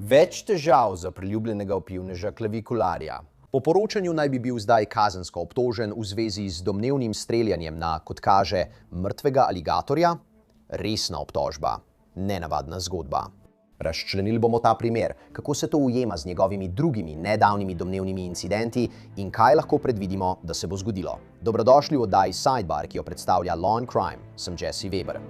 Več težav za priljubljenega opivneža Clavicularia. Po poročanju naj bi bil zdaj kazensko obtožen v zvezi z domnevnim streljanjem na, kot kaže, mrtvega aligatorja. Resna obtožba, nenavadna zgodba. Razčlenili bomo ta primer, kako se to ujema z njegovimi drugimi nedavnimi domnevnimi incidenti in kaj lahko predvidimo, da se bo zgodilo. Dobrodošli v oddaji Sidebar, ki jo predstavlja Law and Crime. Sem Jesse Weber.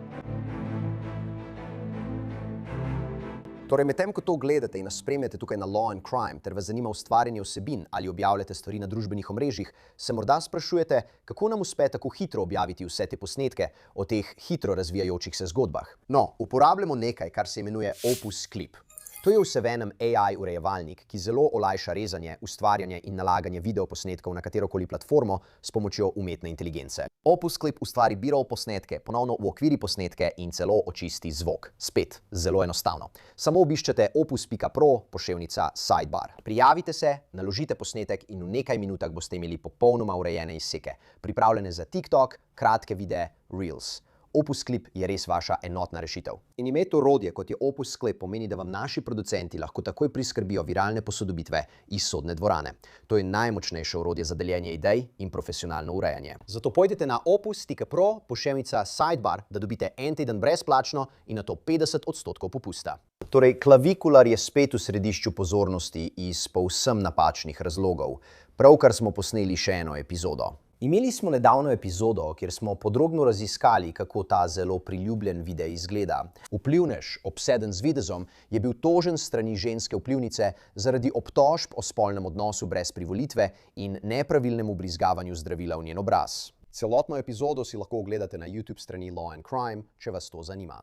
Torej, medtem ko to gledate in nas spremljate tukaj na Law and Crime, ter vas zanima ustvarjanje vsebin ali objavljate stvari na družbenih omrežjih, se morda sprašujete, kako nam uspe tako hitro objaviti vse te posnetke o teh hitro razvijajočih se zgodbah. No, uporabljamo nekaj, kar se imenuje Opus Clip. To je vsevenem AI urejevalnik, ki zelo olajša rezanje, ustvarjanje in nalaganje videoposnetkov na katerokoli platformo s pomočjo umetne inteligence. Opus Clip ustvari B-roll posnetke, ponovno uokviri posnetke in celo očisti zvok. Spet, zelo enostavno. Samo obiščete opus.pro, poševnica Sidebar. Prijavite se, naložite posnetek in v nekaj minutah boste imeli popolnoma urejene izseke, pripravljene za TikTok, kratke videe, Reels. Opus Clip je res vaša enotna rešitev. In imeti orodje, kot je Opus Clip, pomeni, da vam naši producenti lahko takoj priskrbijo viralne posodobitve iz sodne dvorane. To je najmočnejše orodje za deljenje idej in profesionalno urejanje. Zato pojdite na opus.pro, poševnica Sidebar, da dobite en teden brezplačno in nato 50% popusta. Torej, Clavicular je spet v središču pozornosti iz povsem napačnih razlogov. Pravkar smo posneli še eno epizodo. Imeli smo nedavno epizodo, kjer smo podrobno raziskali, kako ta zelo priljubljen video izgleda. Vplivnež, obseden z videzom, je bil tožen s strani ženske vplivnice zaradi obtožb o spolnem odnosu brez privolitve in nepravilnemu vbrizgavanju zdravila v njen obraz. Celotno epizodo si lahko ogledate na YouTube strani Law and Crime, če vas to zanima.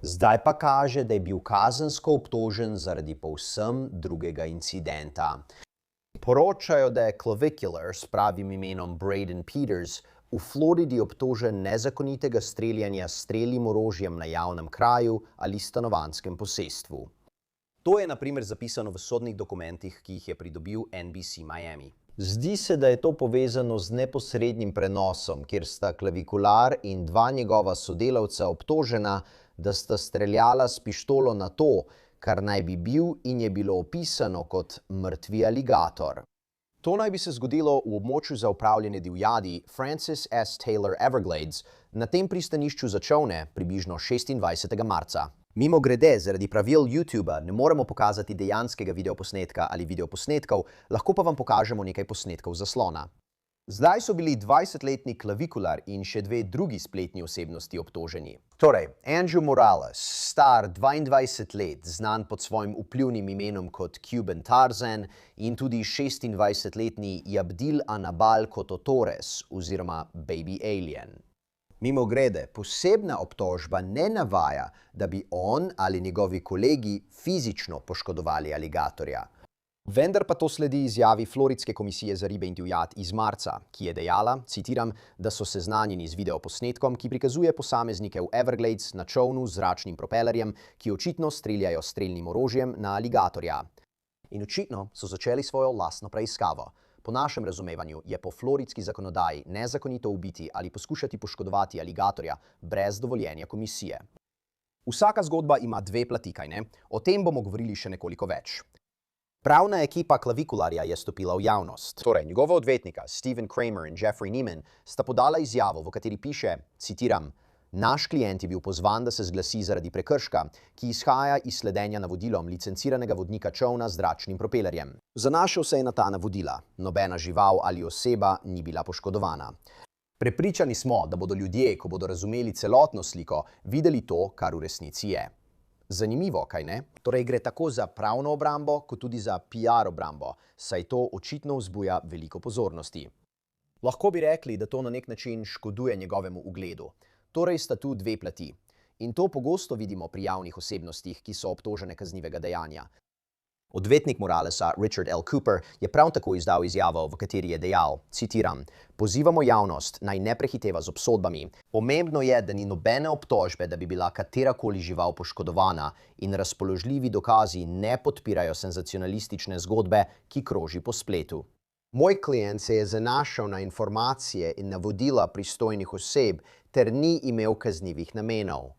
Zdaj pa kaže, da je bil kazensko obtožen zaradi povsem drugega incidenta. Poročajo, da je Clavicular s pravim imenom Braden Peters v Floridi obtožen nezakonitega streljanja s strelnim orožjem na javnem kraju ali stanovanjskem posestvu. To je na primer zapisano v sodnih dokumentih, ki jih je pridobil NBC Miami. Zdi se, da je to povezano z neposrednim prenosom, kjer sta Clavicular in dva njegova sodelavca obtožena, da sta streljala s pištolo na to, kar naj bi bil in je bilo opisano kot mrtvi aligator. To naj bi se zgodilo v območju za upravljanje divjadi Francis S. Taylor Everglades na tem pristanišču za čolne približno 26. marca. Mimogrede, zaradi pravil YouTuba ne moremo pokazati dejanskega videoposnetka ali videoposnetkov, lahko pa vam pokažemo nekaj posnetkov zaslona. Zdaj so bili 20-letni Clavicular in še dve drugi spletni osebnosti obtoženi. Torej, Andrew Morales, star 22 let, znan pod svojim vplivnim imenom kot Cuban Tarzan, in tudi 26-letni Yabdil Anabal Torres oziroma Baby Alien. Mimogrede, posebna obtožba ne navaja, da bi on ali njegovi kolegi fizično poškodovali aligatorja. Vendar pa to sledi izjavi Floridske komisije za ribe in divjad iz marca, ki je dejala, citiram, da so seznanjeni z videoposnetkom, ki prikazuje posameznike v Everglades na čolnu z zračnim propelerjem, ki očitno streljajo s strelnim orožjem na aligatorja. In očitno so začeli svojo lastno preiskavo. Po našem razumevanju je po floridski zakonodaji nezakonito ubiti ali poskušati poškodovati aligatorja brez dovoljenja komisije. Vsaka zgodba ima dve plati, kajne? O tem bomo govorili še nekoliko več. Pravna ekipa Clavicularja je stopila v javnost. Torej, njegova odvetnika, Stephen Kramer in Jeffrey Neiman, sta podala izjavo, v kateri piše, citiram, naš klient je bil pozvan, da se zglasi zaradi prekrška, ki izhaja iz sledenja navodilom licenciranega vodnika čolna z zračnim propelerjem. Zanašal se je na ta navodila. Nobena žival ali oseba ni bila poškodovana. Prepričani smo, da bodo ljudje, ko bodo razumeli celotno sliko, videli to, kar v resnici je. Zanimivo, kaj ne? Torej gre tako za pravno obrambo, kot tudi za PR obrambo, saj to očitno vzbuja veliko pozornosti. Lahko bi rekli, da to na nek način škoduje njegovemu ugledu. Torej sta tu dve plati. In to pogosto vidimo pri javnih osebnostih, ki so obtožene kaznivega dejanja. Odvetnik Moralesa, Richard L. Cooper, je prav tako izdal izjavo, v kateri je dejal, citiram, pozivamo javnost, naj ne prehiteva z obsodbami. Pomembno je, da ni nobene obtožbe, da bi bila katerakoli žival poškodovana in razpoložljivi dokazi ne podpirajo senzacionalistične zgodbe, ki kroži po spletu. Moj klient se je zanašal na informacije in navodila pristojnih oseb ter ni imel kaznivih namenov.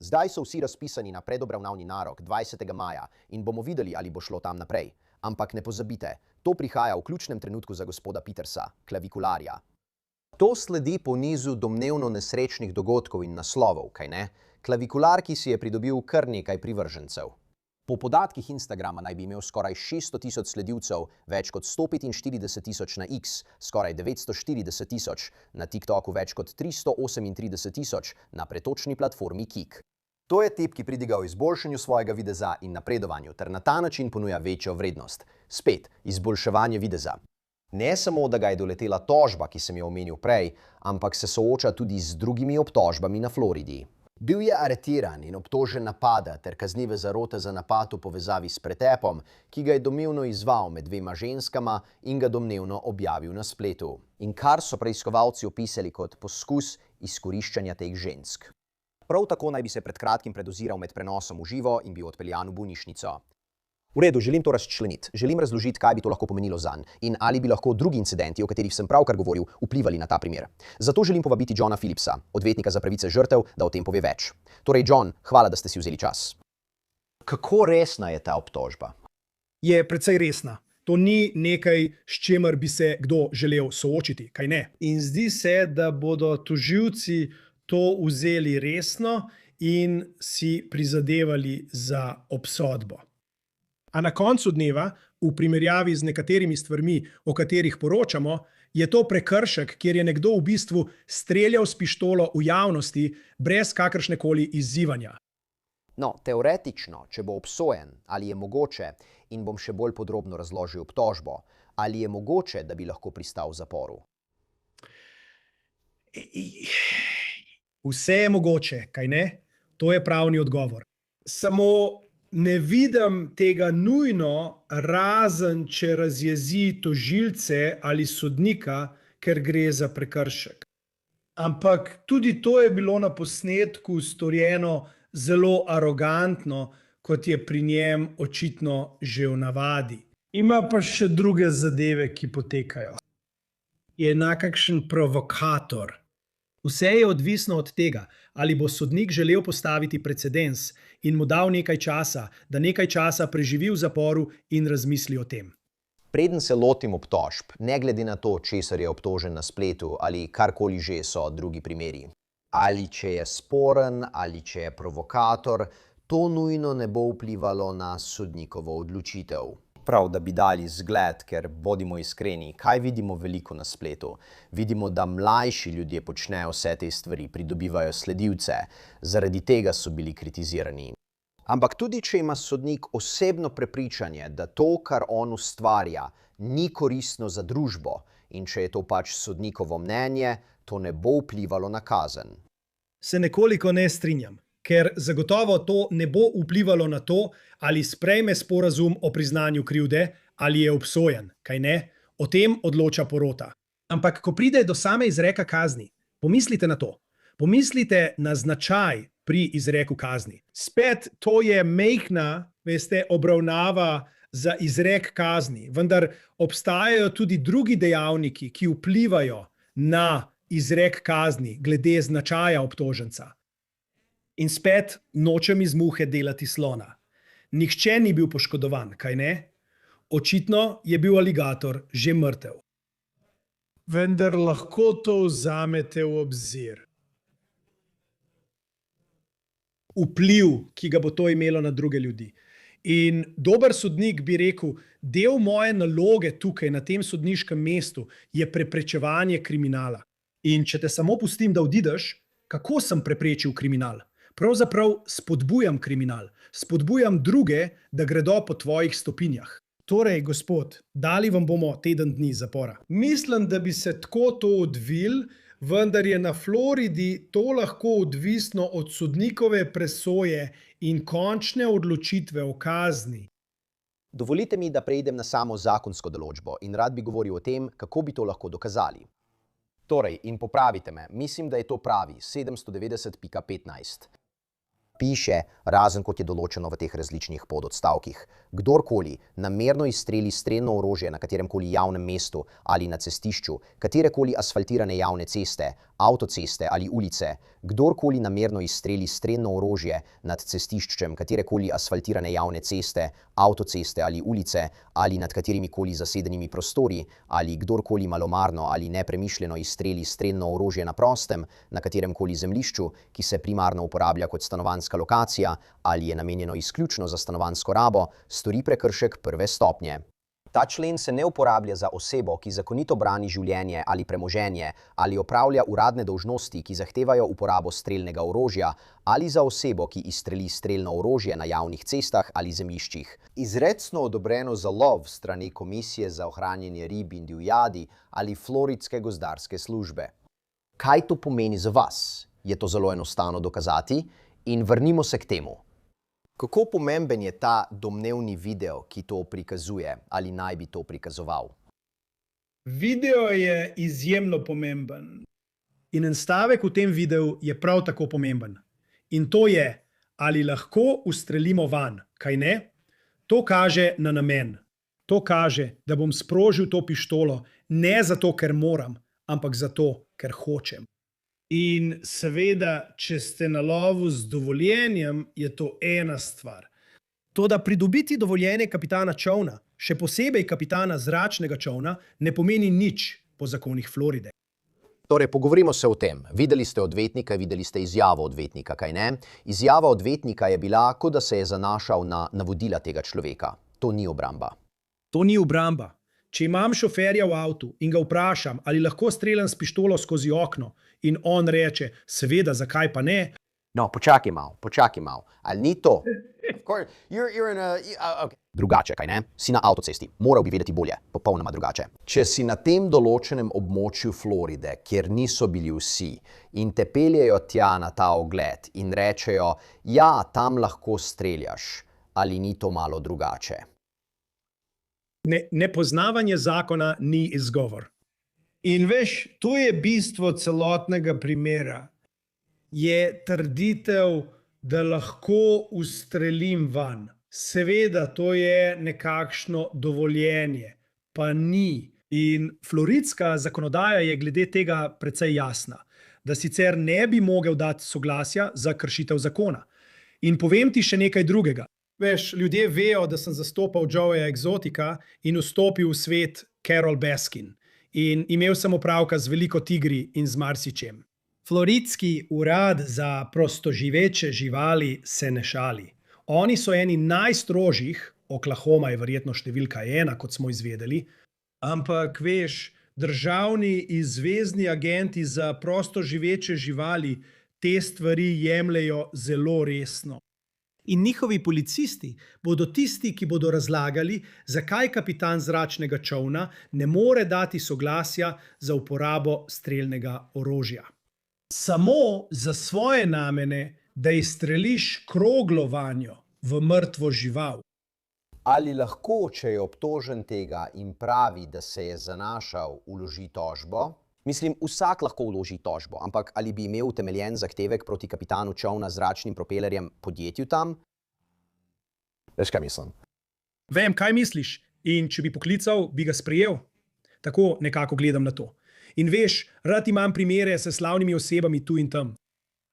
Zdaj so vsi razpisani na predobravnavni narok 20. maja in bomo videli, ali bo šlo tam naprej. Ampak ne pozabite, to prihaja v ključnem trenutku za gospoda Petersa, klavikularja. To sledi po nizu domnevno nesrečnih dogodkov in naslovov, kaj ne? Klavikular, ki si je pridobil kar nekaj privržencev. Po podatkih Instagrama naj bi imel skoraj 600 tisoč sledilcev, več kot 145 tisoč na X, skoraj 940 tisoč, na TikToku več kot 338 tisoč, na pretočni platformi Kik. To je tip, ki pridiga o izboljšanju svojega videza in napredovanju, ter na ta način ponuja večjo vrednost. Spet, izboljševanje videza. Ne samo, da ga je doletela tožba, ki sem jo omenil prej, ampak se sooča tudi z drugimi obtožbami na Floridi. Bil je aretiran in obtožen napada ter kaznive zarote za napad v povezavi s pretepom, ki ga je domnevno izval med dvema ženskama in ga domnevno objavil na spletu. In kar so preiskovalci opisali kot poskus izkoriščanja teh žensk. Prav tako naj bi se pred kratkim predoziral med prenosom v živo in bil odpeljan v bolnišnico. V redu, želim to razčleniti. Želim razložiti, kaj bi to lahko pomenilo zanj in ali bi lahko drugi incidenti, o katerih sem pravkar govoril, vplivali na ta primer. Zato želim povabiti Johna Phillipsa, odvetnika za pravice žrtev, da o tem pove več. Torej, John, hvala, da ste si vzeli čas. Kako resna je ta obtožba? Je precej resna. To ni nekaj, s čimer bi se kdo želel soočiti, kaj ne? In zdi se, da bodo tožilci to vzeli resno in si prizadevali za obsodbo. A na koncu dneva, v primerjavi z nekaterimi stvarmi, o katerih poročamo, je to prekršek, kjer je nekdo v bistvu streljal s pištolo v javnosti brez kakršnekoli izzivanja. No, teoretično, če bo obsojen, ali je mogoče, in bom še bolj podrobno razložil obtožbo, ali je mogoče, da bi lahko pristal v zaporu? Vse je mogoče, kaj ne? To je pravni odgovor. Samo ne vidim tega nujno, razen če razjezi tožilce ali sodnika, ker gre za prekršek. Ampak tudi to je bilo na posnetku storjeno zelo arogantno, kot je pri njem očitno že v navadi. Ima pa še druge zadeve, ki potekajo. Je nekakšen provokator. Vse je odvisno od tega, ali bo sodnik želel postaviti precedens in mu dal nekaj časa, da nekaj časa preživi v zaporu in razmisli o tem. Preden se lotim obtožb, ne glede na to, česar je obtožen na spletu ali karkoli že so drugi primeri. Ali če je sporen, ali če je provokator, to nujno ne bo vplivalo na sodnikovo odločitev. Prav, da bi dali zgled, ker bodimo iskreni, kaj vidimo veliko na spletu? Vidimo, da mlajši ljudje počnejo vse te stvari, pridobivajo sledilce, zaradi tega so bili kritizirani. Ampak tudi, če ima sodnik osebno prepričanje, da to, kar on ustvarja, ni koristno za družbo in če je to pač sodnikovo mnenje, to ne bo vplivalo na kazen. Se nekoliko ne strinjam, ker zagotovo to ne bo vplivalo na to, ali sprejme sporazum o priznanju krivde, ali je obsojen, kaj ne? O tem odloča porota. Ampak ko pride do same izreka kazni, pomislite na to. Pomislite na značaj pri izreku kazni. Spet, to je majhna, obravnava za izrek kazni, vendar obstajajo tudi drugi dejavniki, ki vplivajo na izrek kazni glede značaja obtoženca. In spet nočem iz muhe delati slona. Nihče ni bil poškodovan, kaj ne? Očitno je bil aligator že mrtev. Vendar lahko to vzamete v obzir. Vpliv, ki ga bo to imelo na druge ljudi. In dober sodnik bi rekel, del moje naloge tukaj na tem sodniškem mestu je preprečevanje kriminala. In če te samo pustim, da odideš, kako sem preprečil kriminal? Pravzaprav spodbujam kriminal. Spodbujam druge, da gredo po tvojih stopinjah. Torej, gospod, dali vam bomo teden dni zapora. Mislim, da bi se tako to odvil, vendar je na Floridi to lahko odvisno od sodnikove presoje in končne odločitve o kazni. Dovolite mi, da preidem na samo zakonsko določbo in rad bi govoril o tem, kako bi to lahko dokazali. Torej, in popravite me, mislim, da je to pravi 790.15. Piše, razen kot je določeno v teh različnih pododstavkih. Kdorkoli namerno izstreli strelno orožje na kateremkoli javnem mestu ali na cestišču, katerekoli asfaltirane javne ceste, avtoceste ali ulice, kdorkoli namerno izstreli strelno orožje nad cestiščem katerekoli asfaltirane javne ceste, avtoceste ali ulice ali nad katerimikoli zasedenimi prostori, ali kdorkoli malomarno ali nepremišljeno izstreli strelno orožje na prostem, na kateremkoli zemljišču, ki se primarno uporablja kot stanovanjska lokacija ali je namenjeno izključno za stanovanjsko rabo, stori prekršek prve stopnje. Ta člen se ne uporablja za osebo, ki zakonito brani življenje ali premoženje ali opravlja uradne dolžnosti, ki zahtevajo uporabo strelnega orožja, ali za osebo, ki izstreli strelno orožje na javnih cestah ali zemljiščih. Izrecno odobreno za lov strani Komisije za ohranjanje rib in divjadi ali Floridske gozdarske službe. Kaj to pomeni za vas? Je to zelo enostavno dokazati? In vrnimo se k temu. Kako pomemben je ta domnevni video, ki to prikazuje, ali naj bi to prikazoval? Video je izjemno pomemben. In en stavek v tem videu je prav tako pomemben. In to je, ali lahko ustrelimo van, kaj ne? To kaže na namen. To kaže, da bom sprožil to pištolo ne zato, ker moram, ampak zato, ker hočem. In seveda, če ste na lovu z dovoljenjem, je to ena stvar. Toda pridobiti dovoljenje kapitana čolna, še posebej kapitana zračnega čolna, ne pomeni nič po zakonih Floride. Torej, pogovorimo se o tem. Videli ste odvetnika, videli ste izjavo odvetnika, kaj ne? Izjava odvetnika je bila, kot da se je zanašal na navodila tega človeka. To ni obramba. To ni obramba. Če imam šoferja v avtu in ga vprašam, ali lahko streljam s pištolo skozi okno, in on reče, seveda, zakaj pa ne? No, počakaj malo. Ali ni to? Drugače, kaj ne? Si na avtocesti. Moral bi vedeti bolje. Popolnoma drugače. Če si na tem določenem območju Floride, kjer niso bili vsi, in te peljejo tja na ta ogled in rečejo, ja, tam lahko streljaš, ali ni to malo drugače? Nepoznavanje zakona ni izgovor. In veš, to je bistvo celotnega primera. Je trditev, da lahko ustrelim van. Seveda, to je nekakšno dovoljenje, pa ni. In floridska zakonodaja je glede tega precej jasna, da sicer ne bi mogel dati soglasja za kršitev zakona. In povem ti še nekaj drugega. Veš, ljudje vejo, da sem zastopal Joeja Exotica in vstopil v svet Carol Baskin. In imel sem opravka z veliko tigri in z marsičem. Floridski urad za prostoživeče živali se ne šali. Oni so eni najstrožjih, Oklahoma je verjetno številka 1, kot smo izvedeli, ampak veš, državni in zvezni agenti za prostoživeče živali te stvari jemljejo zelo resno. In njihovi policisti bodo tisti, ki bodo razlagali, zakaj kapitan zračnega čolna ne more dati soglasja za uporabo strelnega orožja. Samo za svoje namene, da izstreliš kroglo vanjo v mrtvo žival. Ali lahko, če je obtožen tega in pravi, da se je zanašal, vloži tožbo? Mislim, vsak lahko vloži tožbo, ampak ali bi imel utemeljen zahtevek proti kapitanu čolna z zračnim propelerjem podjetju tam? Veš, kaj mislim? Vem, kaj misliš, in če bi poklical, bi ga sprejel. Tako nekako gledam na to. In veš, rad imam primere s slavnimi osebami tu in tam.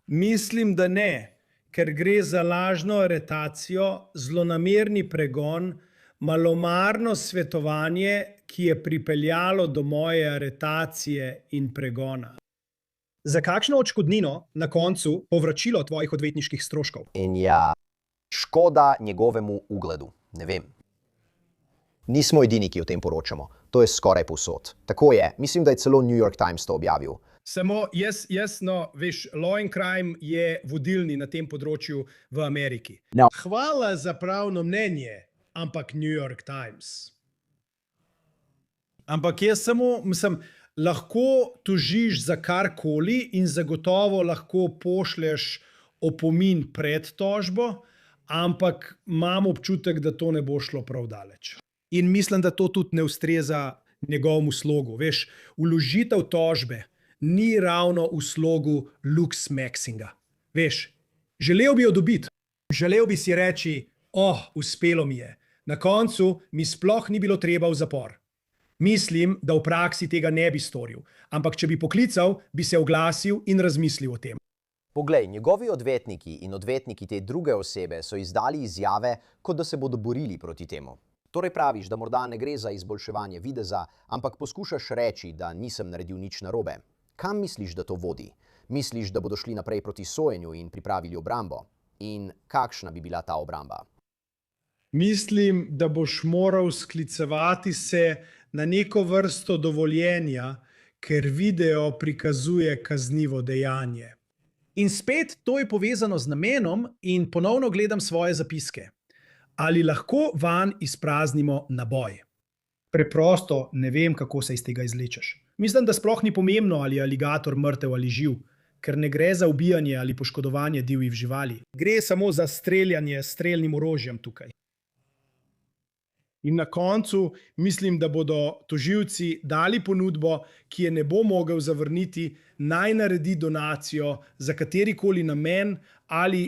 Mislim, da ne, ker gre za lažno aretacijo, zlonamerni pregon, malomarno svetovanje, ki je pripeljalo do moje aretacije in pregona. Za kakšno odškodnino na koncu povračilo tvojih odvetniških stroškov? In ja, škoda njegovemu ugledu. Ne vem. Nismo edini, ki o tem poročamo. To je skoraj povsod. Tako je. Mislim, da je celo New York Times to objavil. Samo jasno, veš, Law and Crime je vodilni na tem področju v Ameriki. No. Hvala za pravno mnenje, ampak New York Times. Ampak jaz samo, mislim, lahko tožiš za karkoli in zagotovo lahko pošlješ opomin pred tožbo, ampak imam občutek, da to ne bo šlo prav daleč. In mislim, da to tudi ne ustreza njegovemu slogu. Veš, vložitev tožbe ni ravno v slogu lux maxinga. Veš, Želel bi jo dobiti. Želel bi si reči, uspelo mi je. Na koncu mi sploh ni bilo treba v zapor. Mislim, da v praksi tega ne bi storil, ampak če bi poklical, bi se oglasil in razmislil o tem. Poglej, njegovi odvetniki in odvetniki te druge osebe so izdali izjave, kot da se bodo borili proti temu. Torej praviš, da morda ne gre za izboljševanje videza, ampak poskušaš reči, da nisem naredil nič narobe. Kam misliš, da to vodi? Misliš, da bodo šli naprej proti sojenju in pripravili obrambo? In kakšna bi bila ta obramba? Mislim, da boš moral sklicevati se na neko vrsto dovoljenja, ker video prikazuje kaznivo dejanje. In spet to je povezano z namenom in ponovno gledam svoje zapiske. Ali lahko van izpraznimo naboj? Preprosto ne vem, kako se iz tega izlečeš. Mislim, da sploh ni pomembno, ali je aligator mrtev ali živ, ker ne gre za ubijanje ali poškodovanje divjih živali. Gre samo za streljanje s strelnim orožjem tukaj. In na koncu mislim, da bodo tožilci dali ponudbo, ki je ne bo mogel zavrniti, naj naredi donacijo za katerikoli namen ali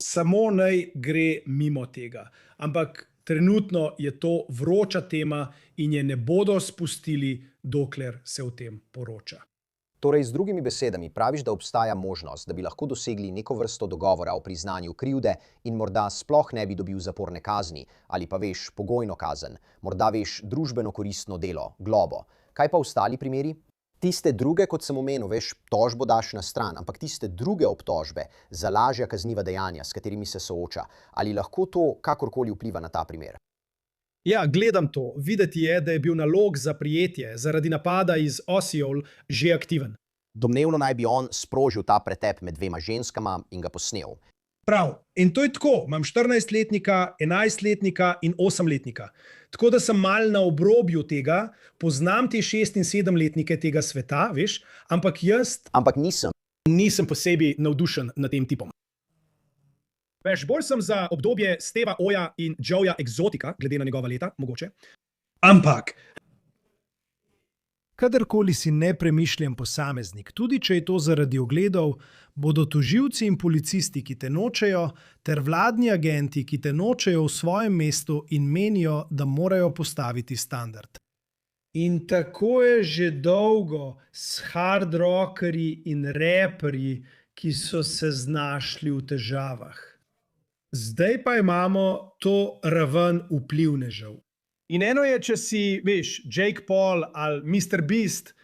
samo naj gre mimo tega. Ampak trenutno je to vroča tema in je ne bodo spustili, dokler se o tem poroča. Torej, z drugimi besedami, praviš, da obstaja možnost, da bi lahko dosegli neko vrsto dogovora o priznanju krivde in morda sploh ne bi dobil zaporne kazni, ali pa veš pogojno kazen, morda veš družbeno koristno delo, globo. Kaj pa ostali primeri? Tiste druge, kot sem omenil, veš, tožbo daš na stran, ampak tiste druge obtožbe za lažja kazniva dejanja, s katerimi se sooča, ali lahko to kakorkoli vpliva na ta primer? Ja, gledam to. Videti je, da je bil nalog za prijetje zaradi napada iz Osijol že aktiven. Domnevno naj bi on sprožil ta pretep med dvema ženskama in ga posnel. Prav. In to je tako. Imam 14-letnika, 11-letnika in 8-letnika. Tako da sem mal na obrobju tega, poznam te 6- in 7-letnike tega sveta, veš, ampak jaz nisem posebej navdušen nad tem tipom. Veš, bolj sem za obdobje Steva Oja in Joeja Exotica, glede na njegova leta, mogoče. Ampak kadarkoli si nepremišljen posameznik, tudi če je to zaradi ogledov, bodo tožilci in policisti, ki te nočejo, ter vladni agenti, ki te nočejo v svojem mestu in menijo, da morajo postaviti standard. In tako je že dolgo s hard rockerji in reperji, ki so se znašli v težavah. Zdaj pa imamo to raven vplivnežev. In eno je, če si, veš, Jake Paul ali Mr. Beast,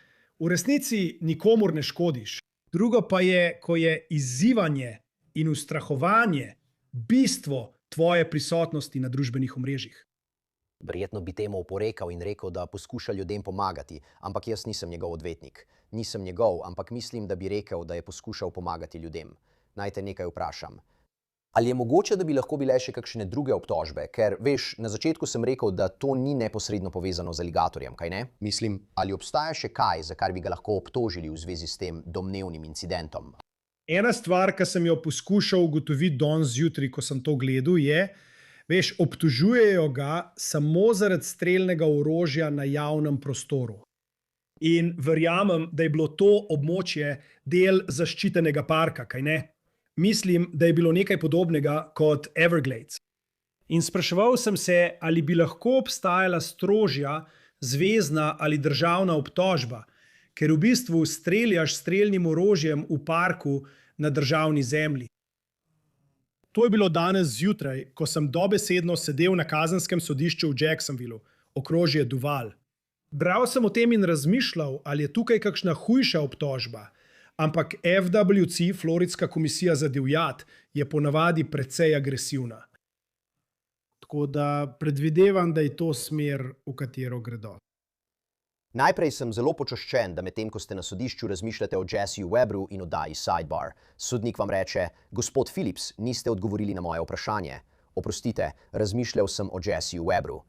v resnici nikomur ne škodiš. Drugo pa je, ko je izzivanje in ustrahovanje bistvo tvoje prisotnosti na družbenih omrežjih. Verjetno bi temu oporekal in rekel, da poskuša ljudem pomagati, ampak jaz nisem njegov odvetnik. Nisem njegov, ampak mislim, da bi rekel, da je poskušal pomagati ljudem. Naj te nekaj vprašam. Ali je mogoče, da bi lahko bile še kakšne druge obtožbe? Ker, veš, na začetku sem rekel, da to ni neposredno povezano z aligatorjem, kaj ne? Mislim, ali obstaja še kaj, za kar bi ga lahko obtožili v zvezi s tem domnevnim incidentom? Ena stvar, ki sem jo poskušal ugotoviti danes zjutraj, ko sem to gledal, je, veš, obtožujejo ga samo zaradi strelnega orožja na javnem prostoru. In verjamem, da je bilo to območje del zaščitenega parka, kaj ne? Mislim, da je bilo nekaj podobnega kot Everglades. In spraševal sem se, ali bi lahko obstajala strožja, zvezna ali državna obtožba, ker v bistvu streljaš strelnim orožjem v parku na državni zemlji. To je bilo danes zjutraj, ko sem dobesedno sedel na kazenskem sodišču v Jacksonvillu, okrožje Duval. Bral sem o tem in razmišljal, ali je tukaj kakšna hujša obtožba. Ampak FWC, Floridska komisija za divjad, je ponavadi precej agresivna. Tako da predvidevam, da je to smer, v katero gredo. Najprej sem zelo počaščen, da medtem, ko ste na sodišču, razmišljate o Jesseju Webru in oddaji Sidebar. Sodnik vam reče, gospod Phillips, niste odgovorili na moje vprašanje. Oprostite, razmišljal sem o Jesseju Webru.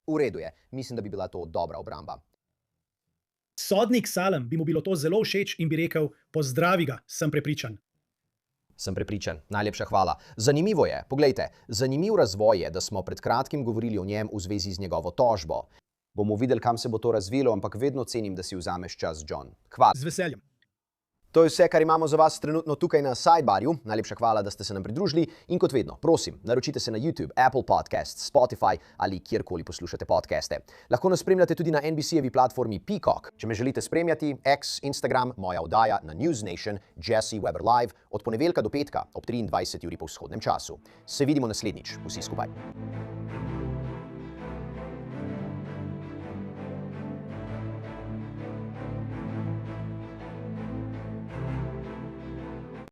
V redu je, mislim, da bi bila to dobra obramba. Sodnik Salem bi mu bilo to zelo všeč in bi rekel, pozdravi ga, sem prepričan. Sem prepričan, najlepša hvala. Zanimivo je, poglejte, zanimiv razvoj je, da smo pred kratkim govorili o njem v zvezi z njegovo tožbo. Bomo videli, kam se bo to razvilo, ampak vedno cenim, da si vzameš čas, John. Hvala. Z veseljem. To je vse, kar imamo za vas trenutno tukaj na Sidebarju. Najlepša hvala, da ste se nam pridružili in kot vedno, prosim, naročite se na YouTube, Apple Podcasts, Spotify ali kjerkoli poslušate podcaste. Lahko nas spremljate tudi na NBC-jevi platformi Peacock. Če me želite spremljati, X, Instagram, moja oddaja na News Nation, Jesse Weber Live, od ponedeljka do petka ob 23. uri po vzhodnem času. Se vidimo naslednjič, vsi skupaj.